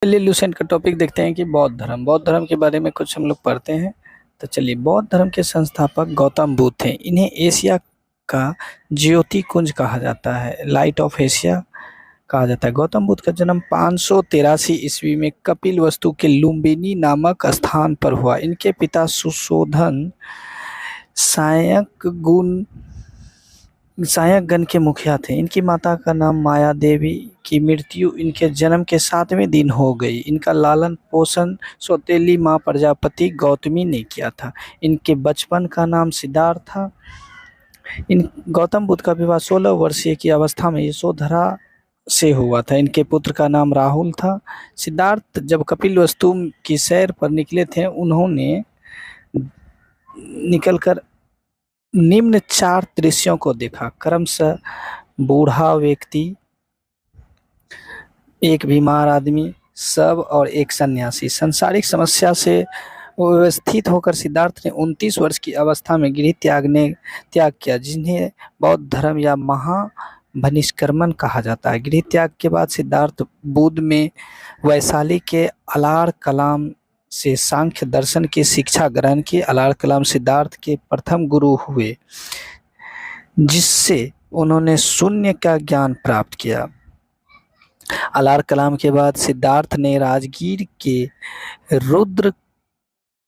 चलिए लूसेंट का टॉपिक देखते हैं कि बौद्ध धर्म के बारे में कुछ हम लोग पढ़ते हैं। तो चलिए, बौद्ध धर्म के संस्थापक गौतम बुद्ध थे। इन्हें एशिया का ज्योति कुंज कहा जाता है, लाइट ऑफ एशिया कहा जाता है। गौतम बुद्ध का जन्म 583 ईस्वी में कपिल वस्तु के लुम्बिनी नामक स्थान पर हुआ। इनके पिता सुशोधन सायकगण के मुखिया थे। इनकी माता का नाम माया देवी की मृत्यु इनके जन्म के 7वें दिन हो गई। इनका लालन पोषण सौतेली माँ प्रजापति गौतमी ने किया था। इनके बचपन का नाम सिद्धार्थ था। इन गौतम बुद्ध का विवाह 16 वर्षीय की अवस्था में यशोधरा से हुआ था। इनके पुत्र का नाम राहुल था। सिद्धार्थ जब कपिल वस्तु की सैर पर निकले थे, उन्होंने निकलकर निम्न 4 दृश्यों को देखा। क्रमशः बूढ़ा व्यक्ति, एक बीमार आदमी, शव और एक सन्यासी। सांसारिक समस्या से व्यवस्थित होकर सिद्धार्थ ने 29 वर्ष की अवस्था में गृह त्याग किया, जिन्हें बौद्ध धर्म या महाभनिष्कर्मण कहा जाता है। गृह त्याग के बाद सिद्धार्थ बुद्ध में वैशाली के अलार कलाम से सांख्य दर्शन की शिक्षा ग्रहण की। अलार कलाम सिद्धार्थ के प्रथम गुरु हुए, जिससे उन्होंने शून्य का ज्ञान प्राप्त किया। अलार कलाम के बाद सिद्धार्थ ने राजगीर के रुद्र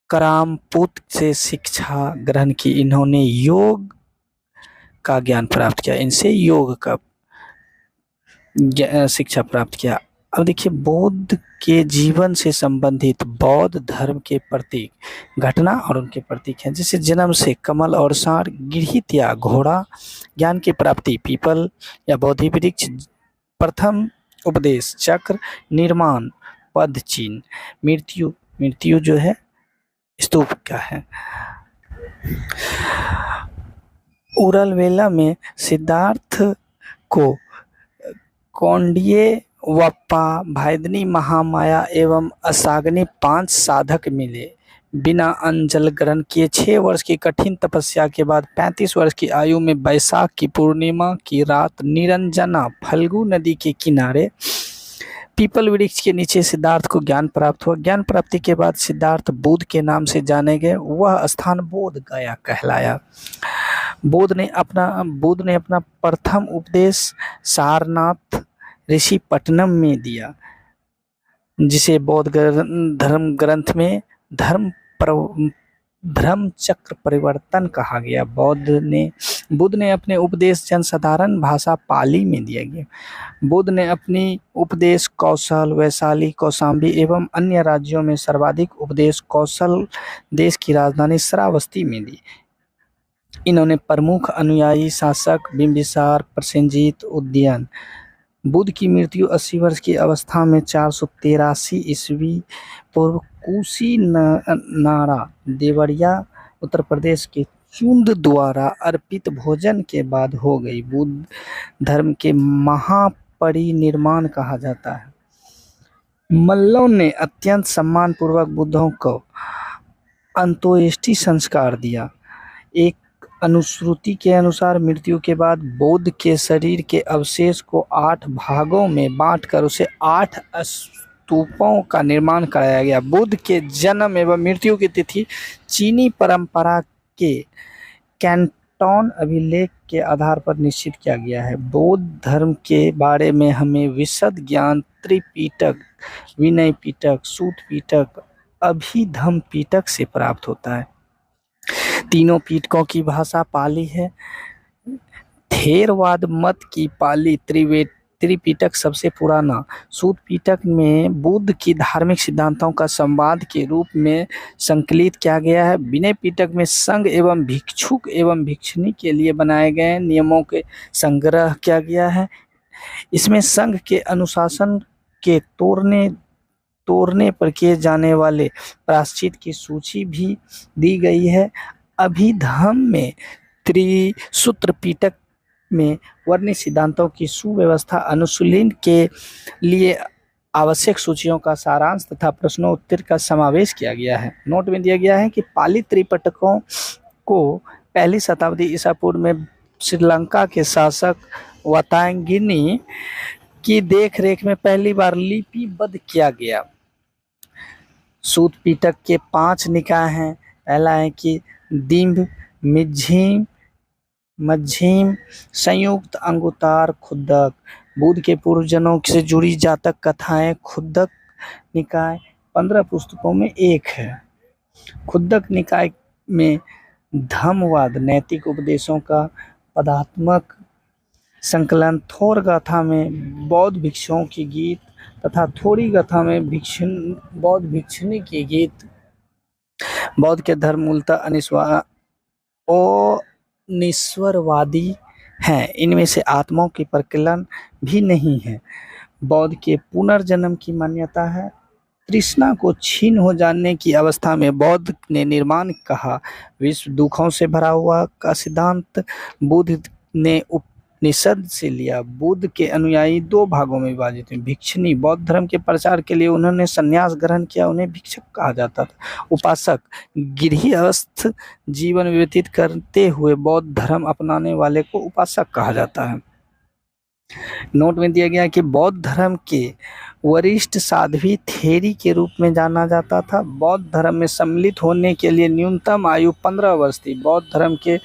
करामपुत से शिक्षा ग्रहण की। इन्होंने योग का ज्ञान प्राप्त किया, इनसे योग का शिक्षा प्राप्त किया। अब देखिए, बुद्ध के जीवन से संबंधित बौद्ध धर्म के प्रतीक घटना और उनके प्रतीक हैं, जैसे जन्म से कमल और सार, गृह त्याग घोड़ा, ज्ञान की प्राप्ति पीपल या बोधि वृक्ष, प्रथम उपदेश चक्र, निर्माण पद चिन्ह, मृत्यु जो है स्तूप का है। उरलवेला में सिद्धार्थ को कौंडिन्य वप्पा, भायदनी महामाया एवं असागनी 5 साधक मिले। बिना अंजल ग्रहण किए 6 वर्ष की कठिन तपस्या के बाद 35 वर्ष की आयु में बैसाख की पूर्णिमा की रात निरंजना फल्गु नदी के किनारे पीपल वृक्ष के नीचे सिद्धार्थ को ज्ञान प्राप्त हुआ। ज्ञान प्राप्ति के बाद सिद्धार्थ बुद्ध के नाम से जाने गए। वह स्थान बोध गया कहलाया। बुद्ध ने अपना प्रथम उपदेश सारनाथ ऋषिपट्टनम में दिया, जिसे बौद्ध धर्म ग्रंथ में धर्म चक्र परिवर्तन कहा गया। बुद्ध ने अपने उपदेश जनसाधारण भाषा पाली में दिया गया। बुद्ध ने अपनी उपदेश कौशल, वैशाली, कौशाम्बी एवं अन्य राज्यों में सर्वाधिक उपदेश कौशल देश की राजधानी श्रावस्ती में दी। इन्होंने प्रमुख अनुयायी शासक बिंबिसार, प्रसेनजीत, उदयन। बुद्ध की मृत्यु 80 वर्ष की अवस्था में 483 ईस्वी पूर्व कुशीनारा देवरिया उत्तर प्रदेश के चुंद द्वारा अर्पित भोजन के बाद हो गई। बुद्ध धर्म के महापरिनिर्वाण कहा जाता है। मल्लों ने अत्यंत सम्मानपूर्वक बुद्धों को अंत्येष्टि संस्कार दिया। एक अनुश्रुति के अनुसार मृत्यु के बाद बुद्ध के शरीर के अवशेष को 8 भागों में बांटकर उसे 8 स्तूपों का निर्माण कराया गया। बुद्ध के जन्म एवं मृत्यु की तिथि चीनी परंपरा के कैंटोन अभिलेख के आधार पर निश्चित किया गया है। बौद्ध धर्म के बारे में हमें विशद ज्ञान त्रिपिटक, विनय पिटक, सूत पिटक, अभिधम्म पिटक से प्राप्त होता है। तीनों पिटकों की भाषा पाली है। थेरवाद मत की पाली त्रिपिटक सबसे पुराना। सूत पिटक में बुद्ध की धार्मिक सिद्धांतों का संवाद के रूप में संकलित किया गया है। विनय पिटक में संघ एवं भिक्षुक एवं भिक्षुणी के लिए बनाए गए नियमों के संग्रह किया गया है। इसमें संघ के अनुशासन के तोड़ने पर किए जाने वाले प्रायश्चित की सूची भी दी गई है। अभिधम्म में त्रिसूत्र पिटक में वर्णित सिद्धांतों की सुव्यवस्था, अनुशीलन के लिए आवश्यक सूचियों का सारांश तथा प्रश्नोत्तर का समावेश किया गया है। नोट में दिया गया है कि पाली त्रिपिटकों को 1ली शताब्दी ईसा पूर्व में श्रीलंका के शासक वतांगिनी की देख रेख में पहली बार लिपिबद्ध किया गया। सूत पिटक के 5 निकाय हैं। पहला है कि दिम्भ, मिज्झिम, मज्झिम, संयुक्त, अंगुतार, खुद्दक। बुद्ध के पूर्वजनों से जुड़ी जातक कथाएं खुद्दक निकाय 15 पुस्तकों में एक है। खुद्दक निकाय में धम्मवाद नैतिक उपदेशों का पदात्मक संकलन, थोर गाथा में बौद्ध भिक्षुओं की गीत तथा थोड़ी गाथा में बौद्ध भिक्षुणी की गीत। बौद्ध के धर्म मूलतः अनिश्वरवादी हैं। इनमें से आत्माओं की प्रकलन भी नहीं है। बौद्ध के पुनर्जन्म की मान्यता है। तृष्णा को छीन हो जाने की अवस्था में बौद्ध ने निर्माण कहा। विश्व दुखों से भरा हुआ का सिद्धांत बुद्ध ने उपनिषद से लिया। बुद्ध के अनुयायी 2 भागों में विभाजित हैं। भिक्षुणी बौद्ध धर्म के प्रचार के लिए उन्होंने संन्यास ग्रहण किया, उन्हें भिक्षुक कहा जाता था। उपासक गृहस्थ जीवन व्यतीत करते हुए बौद्ध धर्म अपनाने वाले को उपासक कहा जाता है। नोट में दिया गया कि बौद्ध धर्म के वरिष्ठ साध्वी थेरी के रूप में जाना जाता था। बौद्ध धर्म में सम्मिलित होने के लिए न्यूनतम आयु 15 वर्ष थी। बौद्ध धर्म के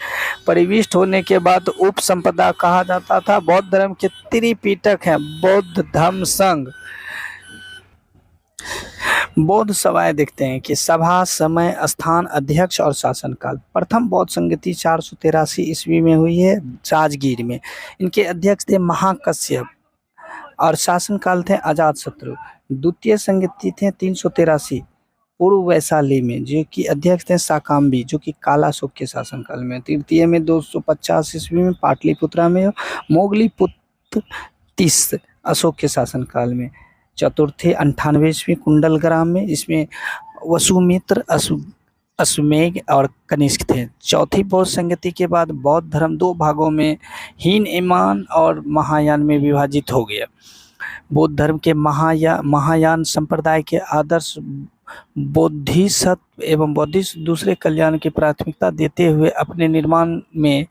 परिविष्ट होने के बाद उपसंपदा कहा जाता था। बौद्ध धर्म के त्रिपिटक हैं बौद्ध धम्म संघ। बौद्ध सभाएं देखते हैं कि सभा, समय, स्थान, अध्यक्ष और शासनकाल। प्रथम बौद्ध संगति 483 ईस्वी में हुई है राजगीर में। इनके अध्यक्ष थे महाकश्यप और शासनकाल थे अजातशत्रु। द्वितीय संगति थे 383 पूर्व वैशाली में, जो कि अध्यक्ष थे साकाम्बी, जो कि कालाशोक के शासनकाल में। तृतीय में 250 ईस्वी में पाटलिपुत्रा में मोगलीपुत्र तीस अशोक के शासनकाल में। चतुर्थी 98वीं कुंडलग्राम में, इसमें वसुमित्र, अश्वमेघ और कनिष्क थे। चौथी बौद्ध संगति के बाद बौद्ध धर्म 2 भागों में हीनयान और महायान में विभाजित हो गया। बौद्ध धर्म के महायान संप्रदाय के आदर्श बोधिसत्व एवं बौद्धिस्ट दूसरे कल्याण की प्राथमिकता देते हुए अपने निर्माण में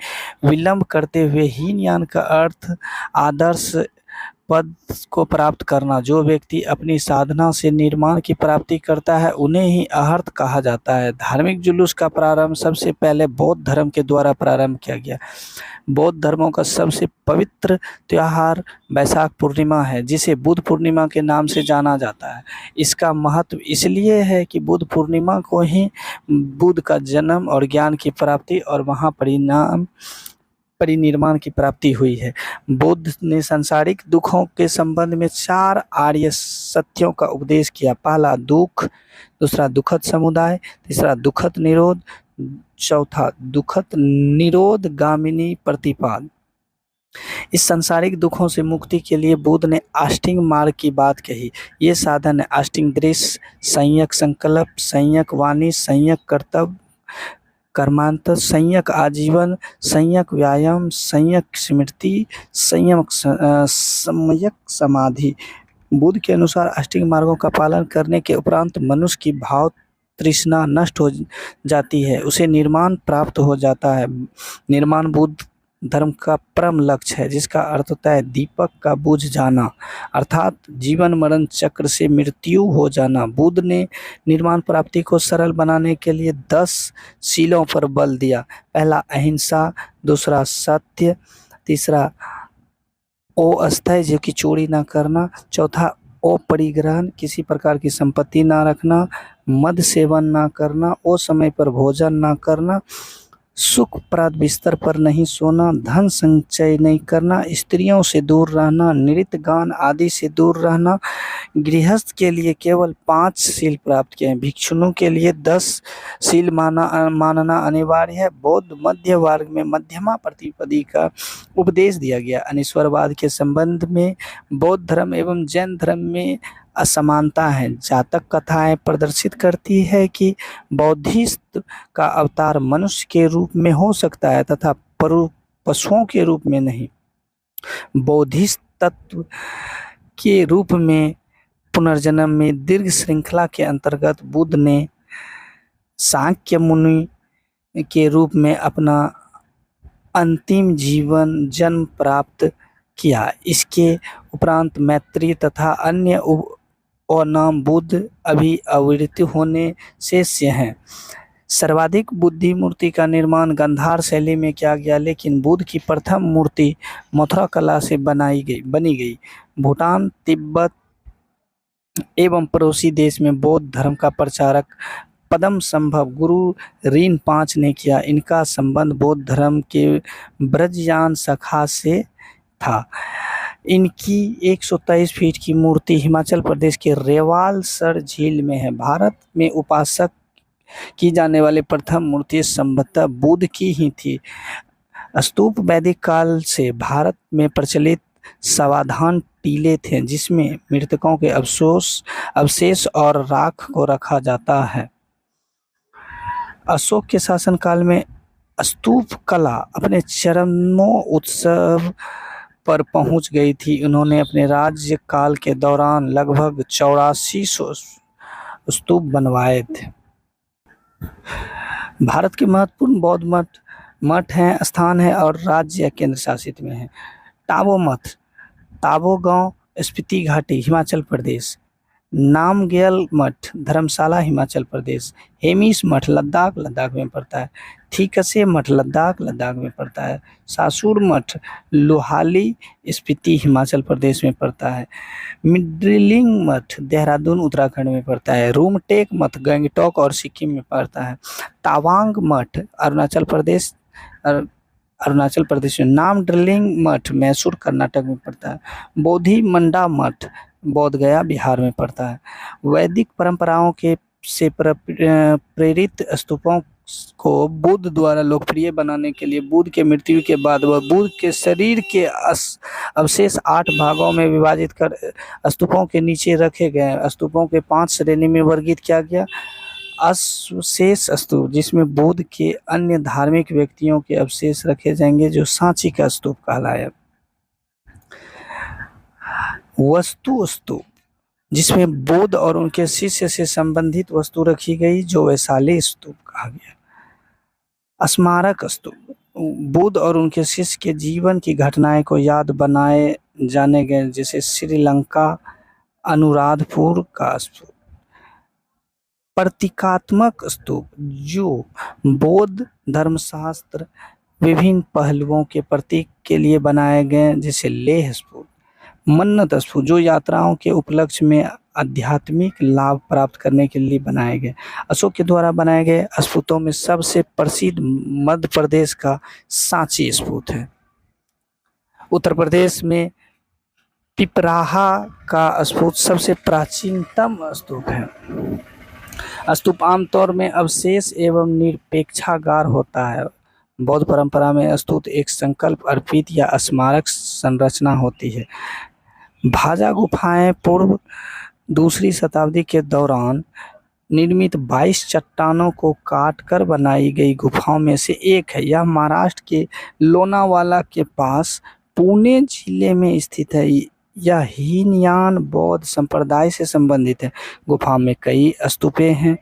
विलंब करते हुए हीनयान का अर्थ आदर्श पद को प्राप्त करना। जो व्यक्ति अपनी साधना से निर्माण की प्राप्ति करता है उन्हें ही अहर्त कहा जाता है। धार्मिक जुलूस का प्रारंभ सबसे पहले बौद्ध धर्म के द्वारा प्रारंभ किया गया। बौद्ध धर्मों का सबसे पवित्र त्योहार वैशाख पूर्णिमा है, जिसे बुद्ध पूर्णिमा के नाम से जाना जाता है। इसका महत्व इसलिए है कि बुद्ध पूर्णिमा को ही बुद्ध का जन्म और ज्ञान की प्राप्ति और परिनिर्माण की प्राप्ति हुई है। बुद्ध ने सांसारिक दुखों के संबंध में 4 आर्य सत्यों का उपदेश किया। पहला दुख, दूसरा दुखद समुदाय, तीसरा दुखद निरोध, चौथा दुखद निरोध गामिनी प्रतिपाद। इस सांसारिक दुखों से मुक्ति के लिए बुद्ध ने अष्टांग मार्ग की बात कही। ये साधन है अष्टांग दृश्य, संयक संकल्प, संयक वाणी, संयक कर्तव्य कर्मांत, संयक आजीवन, संयक व्यायाम, संयक स्मृति, सम्यक समाधि। बुद्ध के अनुसार अष्टांग मार्गों का पालन करने के उपरांत मनुष्य की भाव तृष्णा नष्ट हो जाती है, उसे निर्माण प्राप्त हो जाता है। निर्माण बुद्ध धर्म का परम लक्ष्य है, जिसका अर्थ होता है दीपक का बुझ जाना, अर्थात जीवन मरण चक्र से मृत्यु हो जाना। बुद्ध ने निर्माण प्राप्ति को सरल बनाने के लिए 10 शीलों पर बल दिया। पहला अहिंसा, दूसरा सत्य, तीसरा अस्थेय जो कि चोरी ना करना, चौथा अपरिग्रहण किसी प्रकार की संपत्ति ना रखना, मद सेवन ना करना, समय पर भोजन ना करना, सुखप्रद बिस्तर पर नहीं सोना, धन संचय नहीं करना, स्त्रियों से दूर रहना, नृत्य गान आदि से दूर रहना। गृहस्थ के लिए केवल 5 शील प्राप्त किए हैं। भिक्षुओं के लिए 10 शील मानना अनिवार्य है। बौद्ध मध्य वर्ग में मध्यमा प्रतिपदी का उपदेश दिया गया। अनिश्वरवाद के संबंध में बौद्ध धर्म एवं जैन धर्म में असमानता है। जातक कथाएं प्रदर्शित करती है कि बौद्धिस्ट का अवतार मनुष्य के रूप में हो सकता है तथा पशुओं के रूप में नहीं। बौद्धिस्ट तत्व के रूप में पुनर्जन्म में दीर्घ श्रृंखला के अंतर्गत बुद्ध ने सांख्य मुनि के रूप में अपना अंतिम जीवन जन्म प्राप्त किया। इसके उपरांत मैत्री तथा अन्य और नाम बुद्ध अभी अविरत होने शेष्य हैं। सर्वाधिक बुद्धि मूर्ति का निर्माण गांधार शैली में किया गया, लेकिन बुद्ध की प्रथम मूर्ति मथुरा कला से बनी गई। भूटान, तिब्बत एवं पड़ोसी देश में बौद्ध धर्म का प्रचारक पदम संभव गुरु रीन-5 ने किया। इनका संबंध बौद्ध धर्म के ब्रजयान शाखा से था। इनकी 123 फीट की मूर्ति हिमाचल प्रदेश के रेवालसर झील में है। भारत में उपासक की जाने वाली प्रथम मूर्ति संभवतः बुद्ध की ही थी। स्तूप वैदिक काल से भारत में प्रचलित सावधान टीले थे, जिसमें मृतकों के अवशेष और राख को रखा जाता है। अशोक के शासनकाल में स्तूप कला अपने चरमोत्सव पर पहुंच गई थी। उन्होंने अपने राज्यकाल के दौरान लगभग 8400 स्तूप बनवाए थे। भारत के महत्वपूर्ण बौद्ध मठ हैं, स्थान है और राज्य या केंद्र शासित में है। टाबो मठ, ताबो गांव, स्पीति घाटी, हिमाचल प्रदेश। नामग्यल मठ, धर्मशाला, हिमाचल प्रदेश। हेमिस मठ, लद्दाख में पड़ता है। थीकसे मठ, लद्दाख में पड़ता है। सासुर मठ, लोहाली, स्पीति, हिमाचल प्रदेश में पड़ता है। मिड्रिलिंग मठ, देहरादून, उत्तराखंड में पड़ता है। रूमटेक मठ, गंगटोक और सिक्किम में पड़ता है। तावांग मठ, अरुणाचल प्रदेश में। नामड्रिलिंग मठ, मैसूर, कर्नाटक में पड़ता है। बोधि मंडा मठ, बोध गया, बिहार में पड़ता है। वैदिक परंपराओं से प्रेरित स्तूपों को बुद्ध द्वारा लोकप्रिय बनाने के लिए बुद्ध के मृत्यु के बाद वह बुद्ध के शरीर के अवशेष 8 भागों में विभाजित कर स्तूपों के नीचे रखे गए। स्तूपों के 5 श्रेणी में वर्गीकृत किया गया। अवशेष स्तूप, जिसमें बुद्ध के अन्य धार्मिक व्यक्तियों के अवशेष रखे जाएंगे, जो सांची का स्तूप कहलाया। वस्तु स्तूप, जिसमें बुद्ध और उनके शिष्य से संबंधित वस्तु रखी गई, जो वैशाली स्तूप कहा गया। स्मारक स्तूप, बुद्ध और उनके शिष्य के जीवन की घटनाएं को याद बनाए जाने गए, जैसे श्रीलंका, अनुराधपुर का स्तूप। प्रतीकात्मक स्तूप, जो बौद्ध धर्मशास्त्र विभिन्न पहलुओं के प्रतीक के लिए बनाए गए, जैसे लेह स्तूप। मन्नत स्तूप, जो यात्राओं के उपलक्ष्य में आध्यात्मिक लाभ प्राप्त करने के लिए बनाए गए। अशोक के द्वारा बनाए गए स्तूपों में सबसे प्रसिद्ध मध्य प्रदेश का सांची स्तूप है। उत्तर प्रदेश में पिपराहा का स्तूप सबसे प्राचीनतम स्तूप है। स्तूप आमतौर में अवशेष एवं निरपेक्षागार होता है। बौद्ध परंपरा में स्तूप एक संकल्प अर्पित या स्मारक संरचना होती है। भाजा गुफाएं पूर्व 2री शताब्दी के दौरान निर्मित 22 चट्टानों को काटकर बनाई गई गुफाओं में से एक है। यह महाराष्ट्र के लोनावाला के पास पुणे जिले में स्थित है। यह हीनयान बौद्ध संप्रदाय से संबंधित है। गुफा में कई स्तूपें हैं।